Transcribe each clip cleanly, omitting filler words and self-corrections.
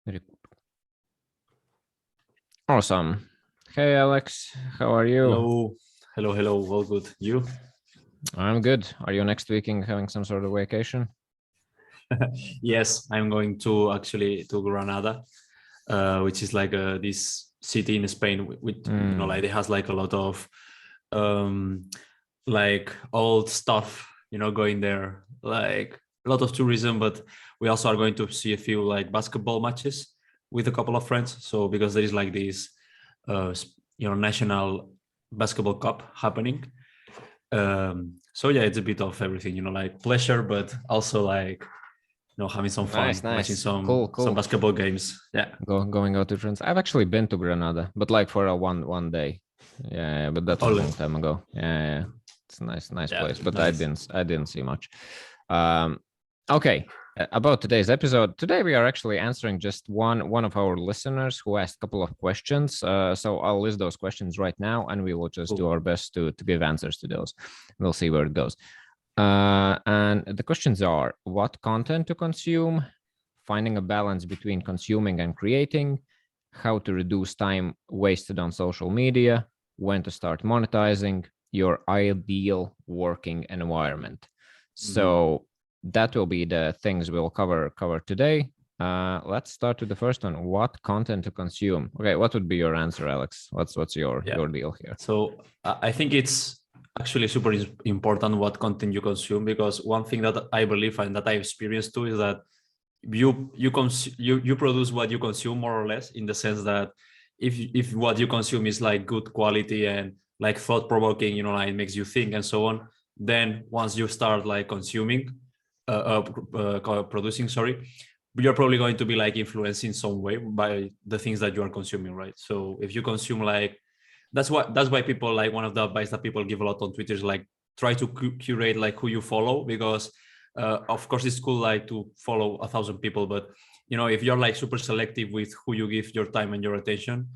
Very good. Awesome. Hey, Alex, how are you? Hello. All good. You? I'm good. Are you next weekend having some sort of vacation? Yes, I'm going to actually to Granada, which is like this city in Spain, which like it has like a lot of like old stuff, going there, like a lot of tourism. But we also are going to see a few like basketball matches with a couple of friends. So because there is like this, national basketball cup happening. So yeah, it's a bit of everything, like pleasure, but also like having some fun, watching Nice. some Cool. basketball games. Yeah. Going out to friends. I've actually been to Granada, but like for a one day. Yeah, but that was a Only. long time ago. Yeah. It's a nice Yeah, place, but nice. I didn't see much. Okay. About today's episode. Today we are actually answering just one of our listeners who asked a couple of questions. So I'll list those questions right now, and we will just do our best to give answers to those. We'll see where it goes. And the questions are: what content to consume, finding a balance between consuming and creating, how to reduce time wasted on social media, when to start monetizing, your ideal working environment. So that will be the things we'll cover today. Let's start with the first one. What content to consume? Okay, what would be your answer, Alex? What's your deal here? So I think it's actually super important what content you consume, because one thing that I believe and that I experienced too is that you produce what you consume, more or less, in the sense that if what you consume is like good quality and like thought provoking, like it makes you think and so on, then once you start like consuming, producing, sorry, you're probably going to be like influenced in some way by the things that you are consuming, right? So if you consume like, that's why people, like, one of the advice that people give a lot on Twitter is like, try to curate like who you follow, because of course it's cool like to follow 1,000 people, but if you're like super selective with who you give your time and your attention,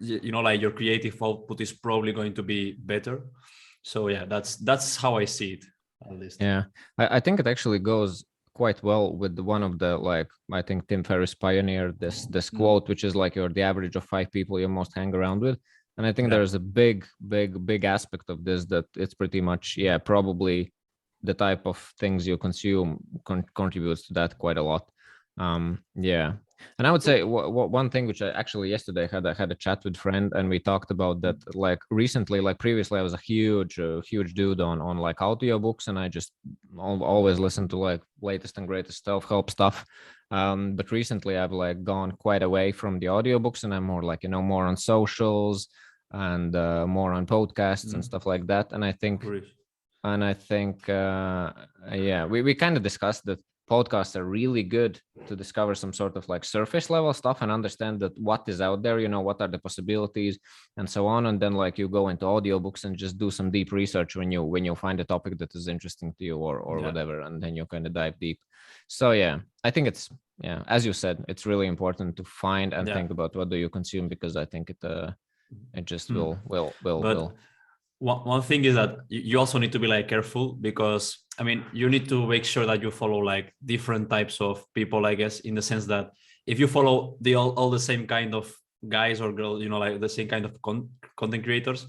like your creative output is probably going to be better. So yeah, that's how I see it, at least. Yeah, I think it actually goes quite well with one of the, like, I think Tim Ferriss pioneered this quote, which is like, you're the average of 5 people you most hang around with. And I think there's a big aspect of this, that it's pretty much, probably the type of things you consume contributes to that quite a lot. Yeah. And I would say one thing which I actually yesterday had a chat with a friend, and we talked about that, like recently, like previously I was a huge dude on like audiobooks, and I just always listen to like latest and greatest self-help stuff. But recently I've like gone quite away from the audiobooks, and I'm more like, more on socials and more on podcasts and stuff like that. And I think we kind of discussed that podcasts are really good to discover some sort of like surface level stuff and understand that what is out there, what are the possibilities and so on. And then like you go into audiobooks and just do some deep research when you find a topic that is interesting to you or whatever, and then you kind of dive deep. So yeah, I think it's, as you said, it's really important to find and think about what do you consume, because I think it just will. One thing is that you also need to be like careful, because I mean, you need to make sure that you follow like different types of people, I guess, in the sense that if you follow all the same kind of guys or girls, like the same kind of content creators,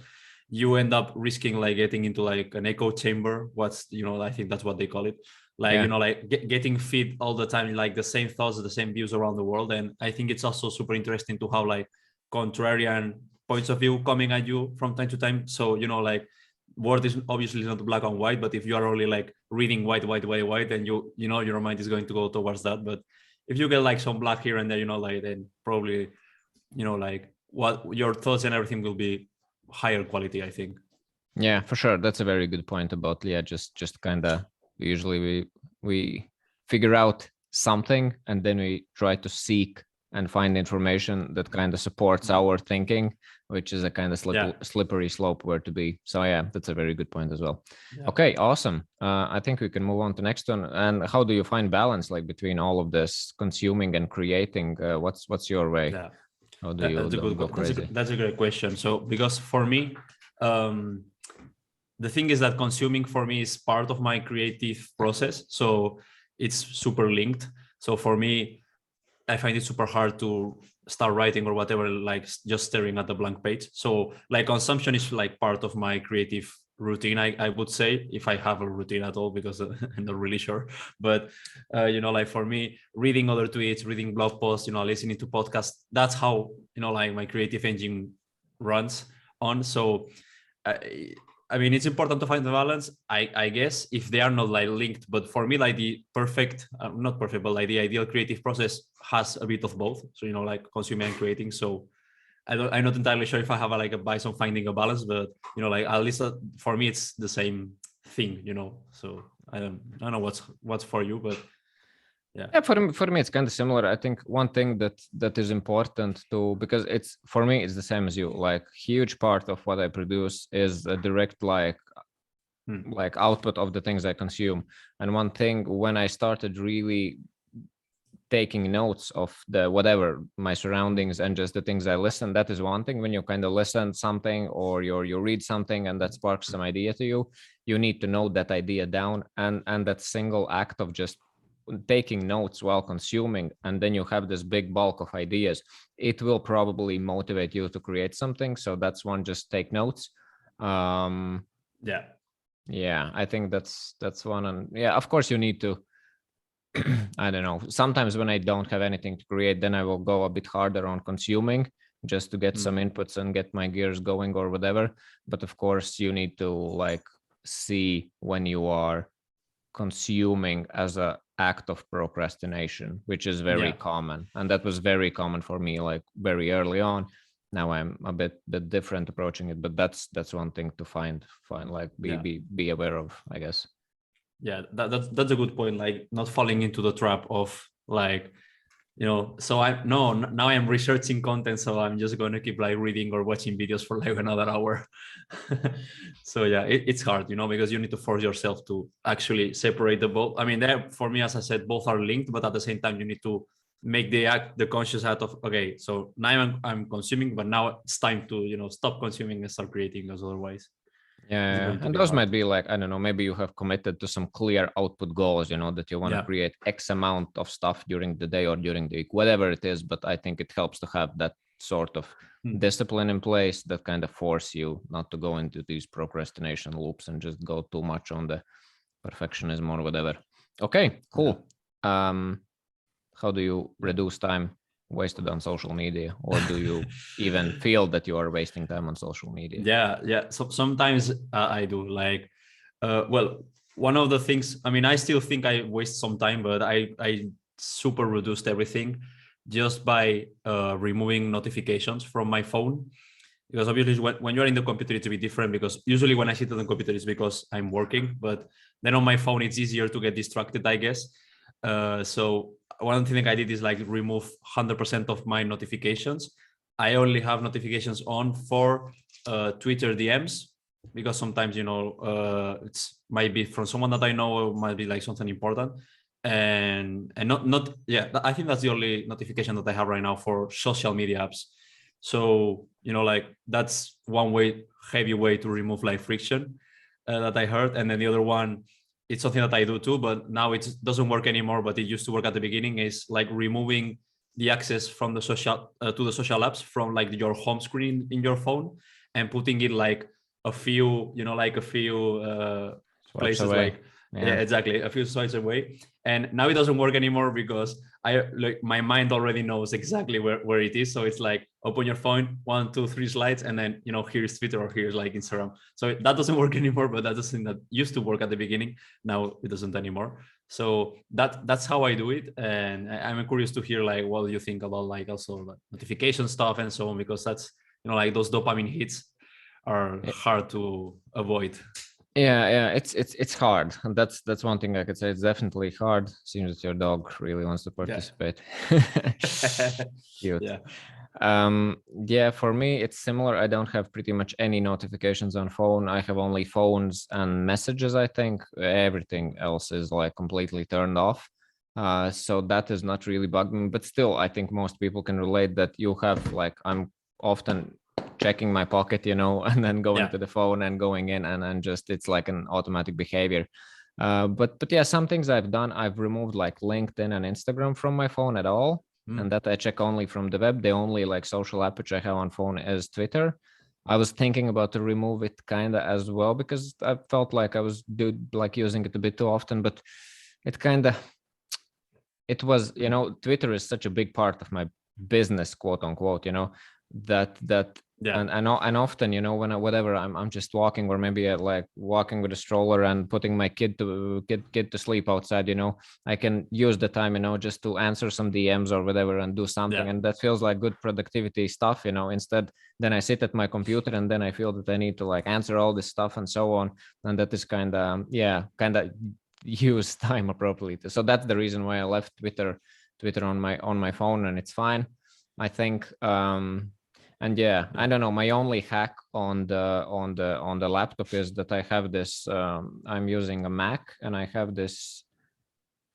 you end up risking like getting into like an echo chamber. I think that's what they call it, like like getting feed all the time, like the same thoughts, the same views around the world. And I think it's also super interesting to how like contrarian points of view coming at you from time to time. So like, word is obviously not black and white, but if you are only like reading white, then your mind is going to go towards that. But if you get like some black here and there, like, then probably like what your thoughts and everything will be higher quality, I think. Yeah, for sure. That's a very good point about, just kind of, usually we figure out something and then we try to seek and find information that kind of supports our thinking, which is a kind of slippery slope where to be. So yeah, that's a very good point as well. Okay, awesome. I think we can move on to next one. And how do you find balance like between all of this consuming and creating? What's your way? How do you go crazy? That's a great question. So because for me, the thing is that consuming for me is part of my creative process, so it's super linked. So for me, I find it super hard to start writing or whatever, like just staring at the blank page. So like consumption is like part of my creative routine, I would say, if I have a routine at all, because I'm not really sure. But like for me, reading other tweets, reading blog posts, listening to podcasts, that's how like my creative engine runs on. So I mean, it's important to find the balance, I guess, if they are not like linked. But for me, like the perfect, not perfect, but like the ideal creative process has a bit of both. So, like consuming and creating. So I'm not entirely sure if I have like advice on finding a balance, but, like at least for me, it's the same thing, So I don't know what's for you, but yeah, for me it's kind of similar. I think one thing that is important to, because it's, for me it's the same as you, like huge part of what I produce is a direct like output of the things I consume. And one thing, when I started really taking notes of the whatever my surroundings and just the things I listen, that is one thing. When you kind of listen something, or you read something and that sparks some idea to you, you need to note that idea down, and that single act of just taking notes while consuming, and then you have this big bulk of ideas, it will probably motivate you to create something. So that's one, just take notes. Yeah, I think that's one. And yeah, of course you need to I don't know, sometimes when I don't have anything to create, then I will go a bit harder on consuming, just to get some inputs and get my gears going or whatever. But of course you need to like see when you are consuming as a act of procrastination, which is very common, and that was very common for me like very early on. Now I'm a bit different approaching it, but that's one thing to find like be aware of, I guess. Yeah, that's a good point, like not falling into the trap of like, so now I'm researching content, so I'm just going to keep like reading or watching videos for like another hour. So yeah, it's hard, because you need to force yourself to actually separate the both. I mean, for me, as I said, both are linked, but at the same time you need to make the conscious out of, okay, so now I'm consuming, but now it's time to stop consuming and start creating, because otherwise and those might be like, I don't know, maybe you have committed to some clear output goals, that you want to create X amount of stuff during the day or during the week, whatever it is. But I think it helps to have that sort of discipline in place that kind of force you not to go into these procrastination loops and just go too much on the perfectionism or whatever. Okay, cool. How do you reduce time wasted on social media, or do you even feel that you are wasting time on social media? Yeah, so sometimes I do, like well, one of the things, I mean, I still think I waste some time, but I super reduced everything just by removing notifications from my phone. Because obviously when you're in the computer, it's a bit different, because usually when I sit on the computer it's because I'm working, but then on my phone it's easier to get distracted, I guess. So one thing I did is like remove 100% of my notifications. I only have notifications on for Twitter DMs, because sometimes it's might be from someone that I know, or might be like something important, and not I think that's the only notification that I have right now for social media apps. So like that's one heavy way to remove like friction that I heard. And then the other one, it's something that I do too, but now it doesn't work anymore, but it used to work at the beginning, is like removing the access from the social to the social apps from like your home screen in your phone, and putting it like a few places away. Like yeah, exactly, a few swipes away. And now it doesn't work anymore, because my mind already knows exactly where it is. So it's like, open your phone, 1, 2, 3 slides, and then here's Twitter, or here's like Instagram. So that doesn't work anymore, but that's something that used to work at the beginning. Now it doesn't anymore. So that's how I do it. And I'm curious to hear like what you think about like also like notification stuff and so on, because that's like those dopamine hits are hard to avoid. Yeah, it's hard, and that's one thing I could say. It's definitely hard. Seems that your dog really wants to participate. Cute. Yeah, for me it's similar. I don't have pretty much any notifications on phone. I have only phones and messages. I think everything else is like completely turned off. So that is not really bugging me, but still I think most people can relate that you have like, I'm often checking my pocket, and then going to the phone and going in, and just it's like an automatic behavior. But yeah, some things I've done, I've removed like LinkedIn and Instagram from my phone at all. and that I check only from the web. The only like social app which I have on phone is Twitter. I was thinking about to remove it kind of as well, because I felt like I was using it a bit too often, but it kind of, it was, you know, Twitter is such a big part of my business, quote unquote, you know, that Yeah. and often, you know, when whatever I'm just walking, or maybe like walking with a stroller and putting my kid to sleep outside, you know, I can use the time, you know, just to answer some DMs or whatever and do something. Yeah. And that feels like good productivity stuff, you know. Instead, then I sit at my computer and then I feel that I need to like answer all this stuff and so on. And that is kind of, kind of use time appropriately. So that's the reason why I left Twitter on my phone, and it's fine, I think. And yeah, I don't know, my only hack on the laptop is that I have this, I'm using a Mac, and I have this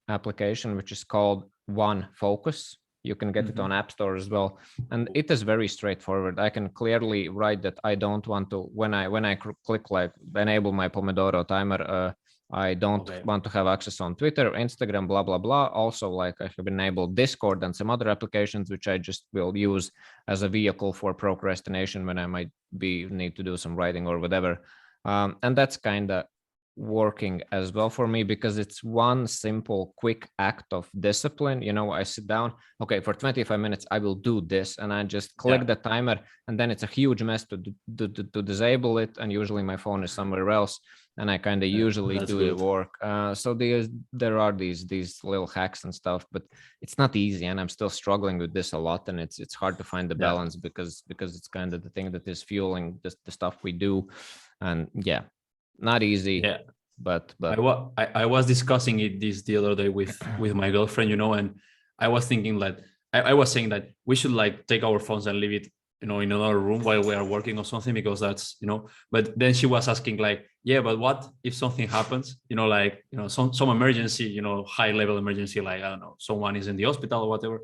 application which is called One Focus. You can get it on App Store as well, and it is very straightforward. I can clearly write that I don't want to, when I click like enable my Pomodoro timer, I don't want to have access on Twitter, Instagram, blah blah blah. Also, like I have enabled Discord and some other applications which I just will use as a vehicle for procrastination when I might need to do some writing or whatever. And that's kind of working as well for me, because it's one simple quick act of discipline. You know, I sit down, okay, for 25 minutes I will do this, and I just click the timer, and then it's a huge mess to disable it, and usually my phone is somewhere else, and I kind of usually do the work. So there are these little hacks and stuff, but it's not easy, and I'm still struggling with this a lot, and it's hard to find the balance, because it's kind of the thing that is fueling the stuff we do. And not easy. But I was discussing it the other day with my girlfriend, you know, and I was thinking that I was saying that we should like take our phones and leave it, you know, in another room while we are working or something, because that's, you know. But then she was asking like, yeah, but what if something happens, you know, like, you know, some emergency, you know, high level emergency, like, I don't know, someone is in the hospital or whatever,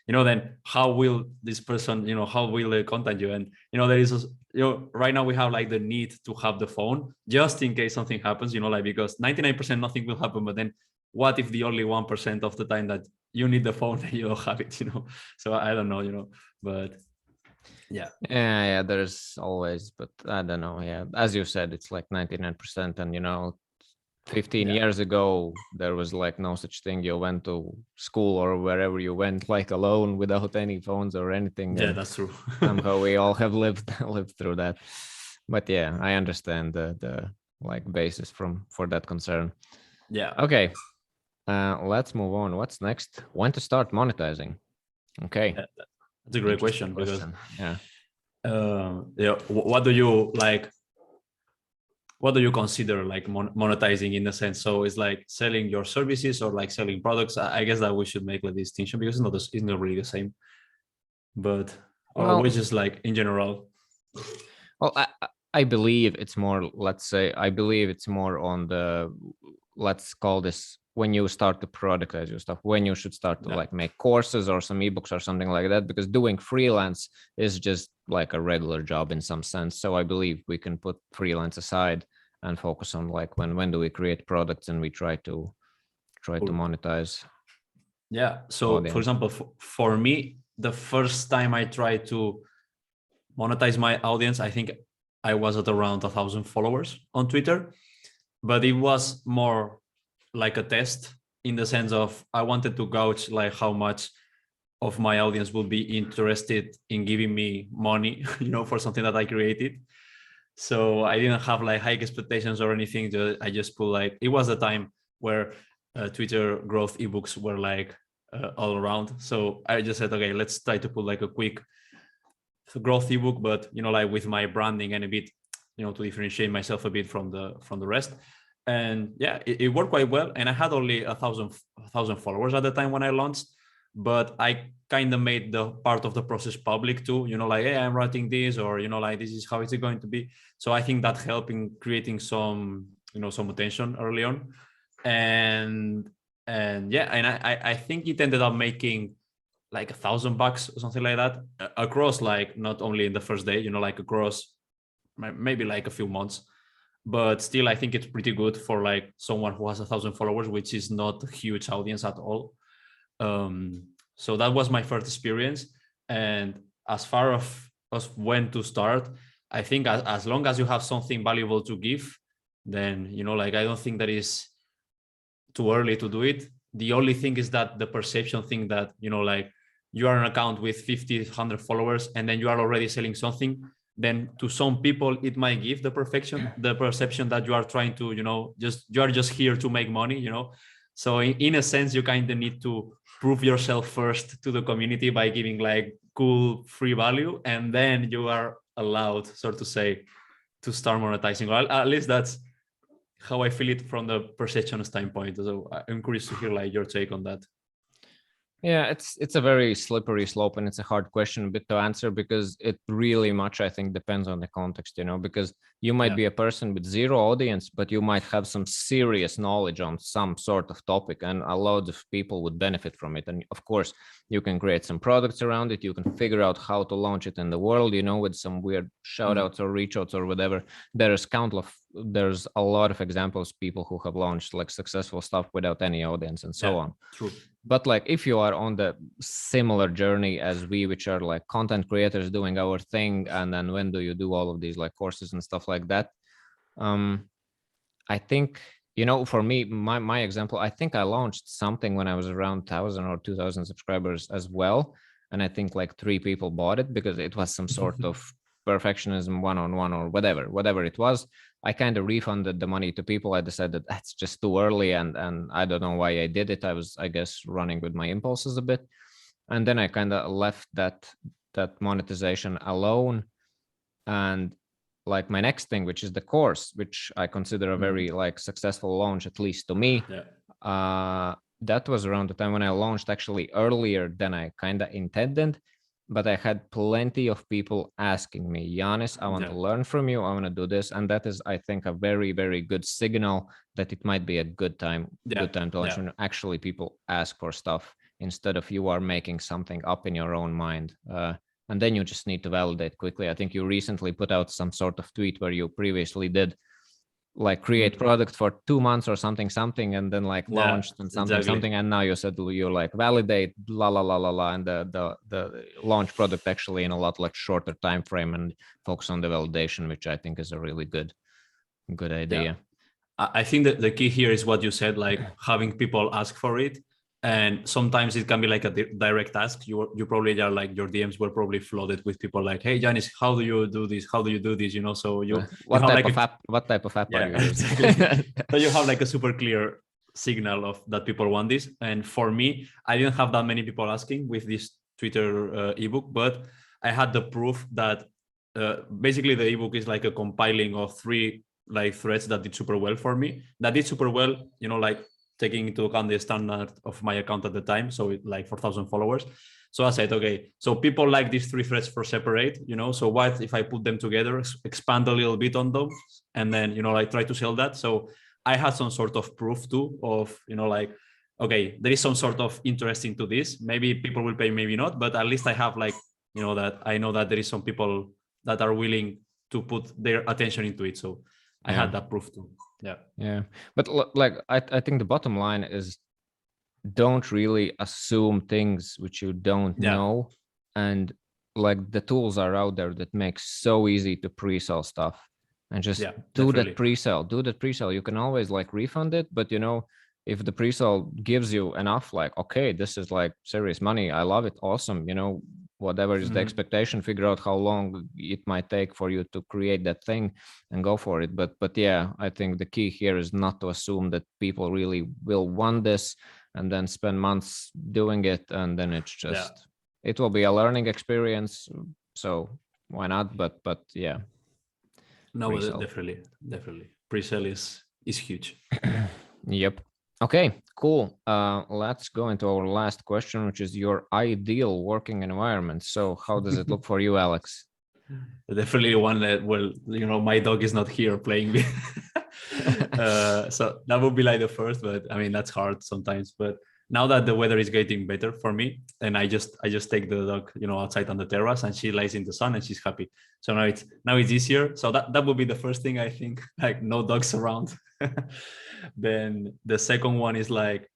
you know, then how will this person, you know, how will they contact you? And, you know, there is, you know, right now we have like the need to have the phone just in case something happens, you know, like, because 99% nothing will happen, but then what if the only 1% of the time that you need the phone and you don't have it, you know? So I don't know, you know, but yeah, there's always, but I don't know. As you said, it's like 99%, and you know, 15 years ago there was like no such thing. You went to school or wherever you went like alone without any phones or anything. That's true. Somehow we all have lived through that. But I understand the like basis for that concern. Okay, let's move on. What's next? When to start monetizing? Okay, that's a great question. Because what do you like? What do you consider like monetizing in a sense? So it's like selling your services or like selling products. I guess that we should make a distinction, because it's not really the same. But which is like in general. Well, I believe it's more. Let's say I believe it's more on the, let's call this, when you start to productize your stuff, when you should start to like make courses or some ebooks or something like that, because doing freelance is just like a regular job in some sense. So I believe we can put freelance aside and focus on like when do we create products and we try to monetize. So for example, for me, the first time I tried to monetize my audience, I think I was at around 1,000 followers on Twitter, but it was more like a test, in the sense of I wanted to gauge like how much of my audience will be interested in giving me money, you know, for something that I created. So I didn't have like high expectations or anything. I just put like, it was the time where Twitter growth ebooks were like all around. So I just said, okay, let's try to put like a quick growth ebook, but, you know, like with my branding and a bit, you know, to differentiate myself a bit from the rest. And it worked quite well. And I had only 1,000 followers at the time when I launched, but I kind of made the part of the process public too, you know, like, hey, I'm writing this, or, you know, like, this is how it's going to be. So I think that helped in creating some, you know, some attention early on. And I think it ended up making like $1,000 or something like that across, like, not only in the first day, you know, like across maybe like a few months. But still, I think it's pretty good for like someone who has 1,000 followers, which is not a huge audience at all. So that was my first experience. And as far as when to start, I think as long as you have something valuable to give, then, you know, like, I don't think that is too early to do it. The only thing is that the perception thing that, you know, like, you are an account with 50, 100 followers, and then you are already selling something, then to some people it might give the perception that you are trying to, you know, you are just here to make money, you know. So in a sense, you kind of need to prove yourself first to the community by giving like cool free value, and then you are allowed, so to say, to start monetizing. Or at least that's how I feel it from the perception standpoint. So I'm curious to hear like your take on that. Yeah, it's a very slippery slope, and it's a hard question a bit to answer, because it really much, I think, depends on the context, you know, because you might be a person with zero audience, but you might have some serious knowledge on some sort of topic, and a lot of people would benefit from it. And of course, you can create some products around it. You can figure out how to launch it in the world, you know, with some weird shout outs or reach outs or whatever. There's a lot of examples, people who have launched like successful stuff without any audience and so on. True. But like, if you are on the similar journey as we, which are like content creators doing our thing, and then when do you do all of these like courses and stuff like that, I think, you know, for me, my example, I think I launched something when I was around 1,000 or 2,000 subscribers as well, and I think like 3 people bought it because it was some sort of perfectionism one-on-one or whatever it was. I kind of refunded the money to people. I decided that's just too early, and I don't know why I did it. I was, I guess, running with my impulses a bit, and then I kind of left that monetization alone. And like my next thing, which is the course, which I consider a very like successful launch, at least to me. That was around the time when I launched, actually earlier than I kind of intended. But I had plenty of people asking me, Giannis, I want to learn from you. I want to do this. And that is, I think, a very, very good signal that it might be a good time to launch, when actually people ask for stuff instead of you are making something up in your own mind. And then you just need to validate quickly. I think you recently put out some sort of tweet where you previously did like create product for 2 months or something, and then like launched and something, and now you said you like validate la la la la la, and the launch product actually in a lot like shorter time frame and focus on the validation, which I think is a really good idea. I think that the key here is what you said, like having people ask for it. And sometimes it can be like a direct ask. You probably are like, your DMs were probably flooded with people like, hey, Giannis, how do you do this? How do you do this? You know, so what type of app are you using? So you have like a super clear signal of that people want this. And for me, I didn't have that many people asking with this Twitter ebook, but I had the proof that basically the ebook is like a compiling of 3 like threads that did super well for me. That did super well, you know, like taking into account the standard of my account at the time. So it like 4,000 followers. So I said, okay, so people like these 3 threads for separate, you know, so what if I put them together, expand a little bit on them, and then, you know, like try to sell that. So I had some sort of proof too of, you know, like, okay, there is some sort of interest into this. Maybe people will pay, maybe not, but at least I have like, you know, that I know that there is some people that are willing to put their attention into it. So I had that proof too. Yeah. But like, I think the bottom line is, don't really assume things which you don't know. And like, the tools are out there that make so easy to pre-sell stuff, and just do that pre-sell. You can always like refund it, but you know, if the pre-sale gives you enough, like, okay, this is like serious money, I love it, awesome, you know, whatever is the expectation, figure out how long it might take for you to create that thing and go for it. But yeah, I think the key here is not to assume that people really will want this and then spend months doing it, and then it's just it will be a learning experience, so why not? But yeah, no, definitely pre-sale is huge. Yep. Okay, cool. Let's go into our last question, which is your ideal working environment. So how does it look for you, Alex? Definitely one that, well, you know, my dog is not here playing me. So that would be like the first, but I mean, that's hard sometimes. But now that the weather is getting better for me, and I just take the dog, you know, outside on the terrace, and she lies in the sun and she's happy. So now it's easier. So that would be the first thing, I think, like no dogs around. Then the second one is like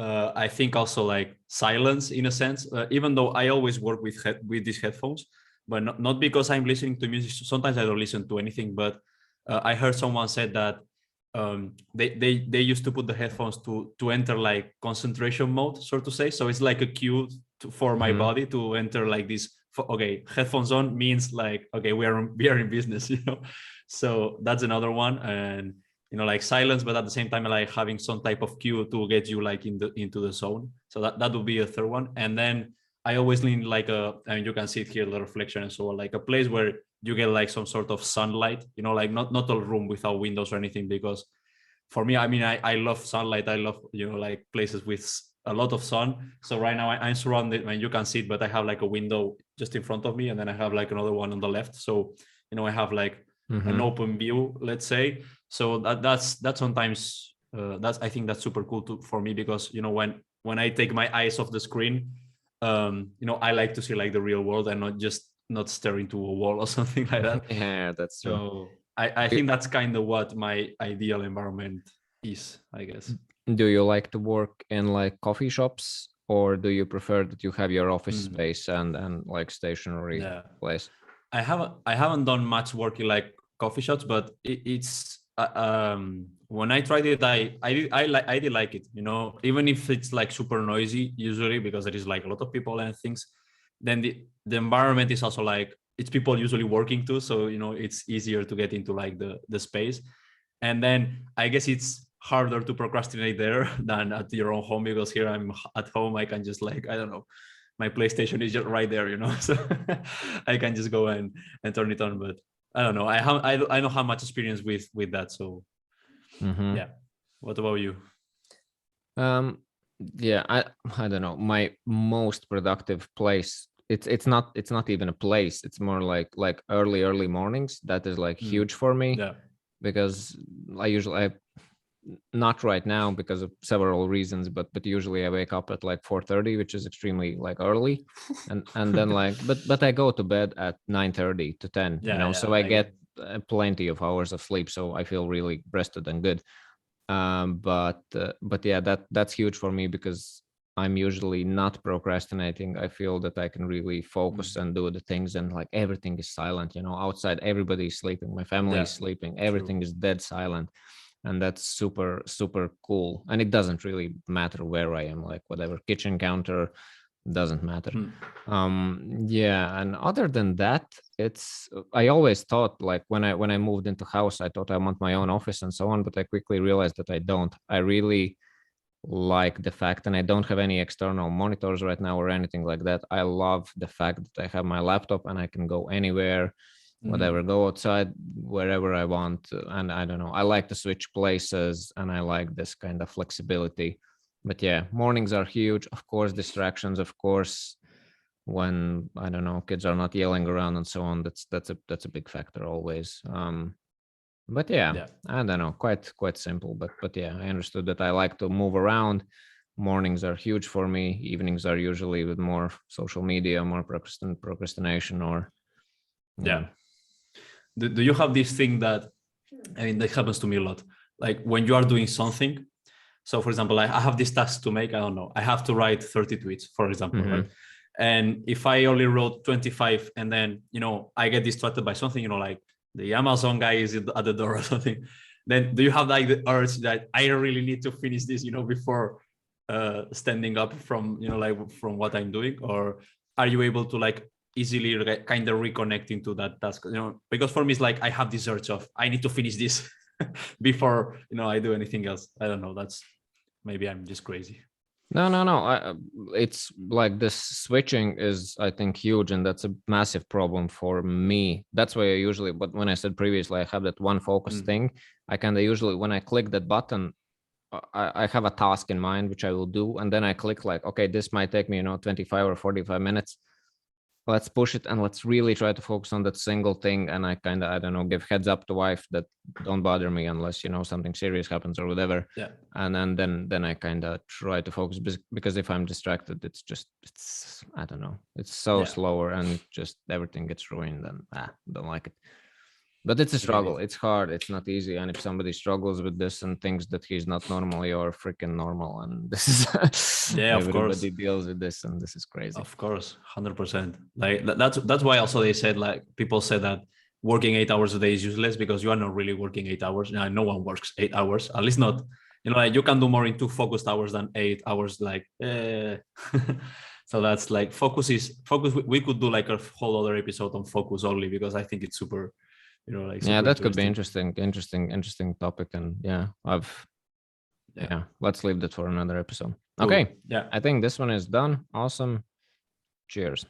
I think also like silence in a sense, even though I always work with these headphones, but not because I'm listening to music. Sometimes I don't listen to anything, but I heard someone said that they used to put the headphones to enter like concentration mode, so to say. So it's like a cue for my body to enter like this. Okay, headphones on means like, okay, we are in business, you know. So that's another one. And like silence, but at the same time like having some type of cue to get you like into the zone. So that would be a third one. And then I always lean like I mean, you can see it here, the reflection and so on, like a place where you get like some sort of sunlight, like not a room without windows or anything, because for me, I mean, I love sunlight. I love, like places with a lot of sun. So right now I'm surrounded, and you can see it, but I have like a window just in front of me, and then I have like another one on the left. So, I have like an open view, let's say. So that's sometimes I think that's super cool for me, because when I take my eyes off the screen, I like to see like the real world and not stare into a wall or something like that. Yeah, that's true. So I think that's kind of what my ideal environment is, I guess. Do you like to work in like coffee shops, or do you prefer that you have your office space and like stationary place? I haven't done much work in like coffee shops, but it's when I tried it, I did like it, even if it's like super noisy usually, because there is like a lot of people and things. Then the environment is also like, it's people usually working too, so it's easier to get into like the space. And then I guess it's harder to procrastinate there than at your own home, because here I'm at home, I can just like, I don't know, my PlayStation is just right there, so I can just go and turn it on. But I don't know, I don't have much experience with that. So yeah, what about you? Yeah, I don't know, my most productive place, it's not even a place, it's more like early mornings. That is like huge for me. Yeah. Because I not right now because of several reasons, but usually I wake up at like 4:30, which is extremely like early, and then like but I go to bed at 9:30 to 10, so I get plenty of hours of sleep, so I feel really rested and good. But yeah, that's huge for me, because I'm usually not procrastinating. I feel that I can really focus and do the things, and like everything is silent, outside everybody is sleeping, my family is sleeping, everything is dead silent. And that's super, super cool. And it doesn't really matter where I am, like whatever, kitchen counter, doesn't matter. Yeah, and other than that, I always thought, like when I moved into house, I thought I want my own office and so on, but I quickly realized that I don't. I really like the fact, and I don't have any external monitors right now or anything like that. I love the fact that I have my laptop and I can go anywhere, whatever, go outside wherever I want. And I don't know, I like to switch places, and I like this kind of flexibility. But yeah, mornings are huge. Of course, distractions, of course, when I don't know, kids are not yelling around and so on, that's a big factor always. But yeah, I don't know, quite simple. But yeah, I understood that I like to move around. Mornings are huge for me. Evenings are usually with more social media, more procrastination, or yeah. Do you have this thing that, I mean, that happens to me a lot, like when you are doing something? So for example, I have this task to make, I don't know, I have to write 30 tweets, for example, right? And if I only wrote 25, and then I get distracted by something, like the Amazon guy is at the door or something, then do you have like the urge that I really need to finish this, before standing up from like from what I'm doing? Or are you able to like easily kind of reconnect into that task? Because for me it's like I have this urge of I need to finish this before I do anything else. I don't know, that's, maybe I'm just crazy. No. It's like this switching is, I think, huge, and that's a massive problem for me. That's why I usually, but when I said previously, I have that one focus thing. I kind of usually, when I click that button, I have a task in mind which I will do, and then I click like, okay, this might take me 25 or 45 minutes. Let's push it and let's really try to focus on that single thing. And I kind of, I don't know, give heads up to wife that don't bother me unless something serious happens or whatever. And then I kind of try to focus, because if I'm distracted, it's I don't know, it's so slower, and just everything gets ruined, and don't like it. But it's a really struggle. need. It's hard. It's not easy. And if somebody struggles with this and thinks that he's not normal, you're freaking normal. And this is Yeah, of course. everybody deals with this, and this is crazy. Of course, 100%. Like that's why also they said, like, people said that working 8 hours a day is useless because you are not really working 8 hours. No one works 8 hours, at least not. Like you can do more in 2 focused hours than 8 hours. Like, so that's like focus. We could do like a whole other episode on focus only because I think it's super, like Yeah, super that could be interesting. interesting topic. And yeah, let's leave that for another episode. Cool. Okay. Yeah. I think this one is done. Awesome. Cheers.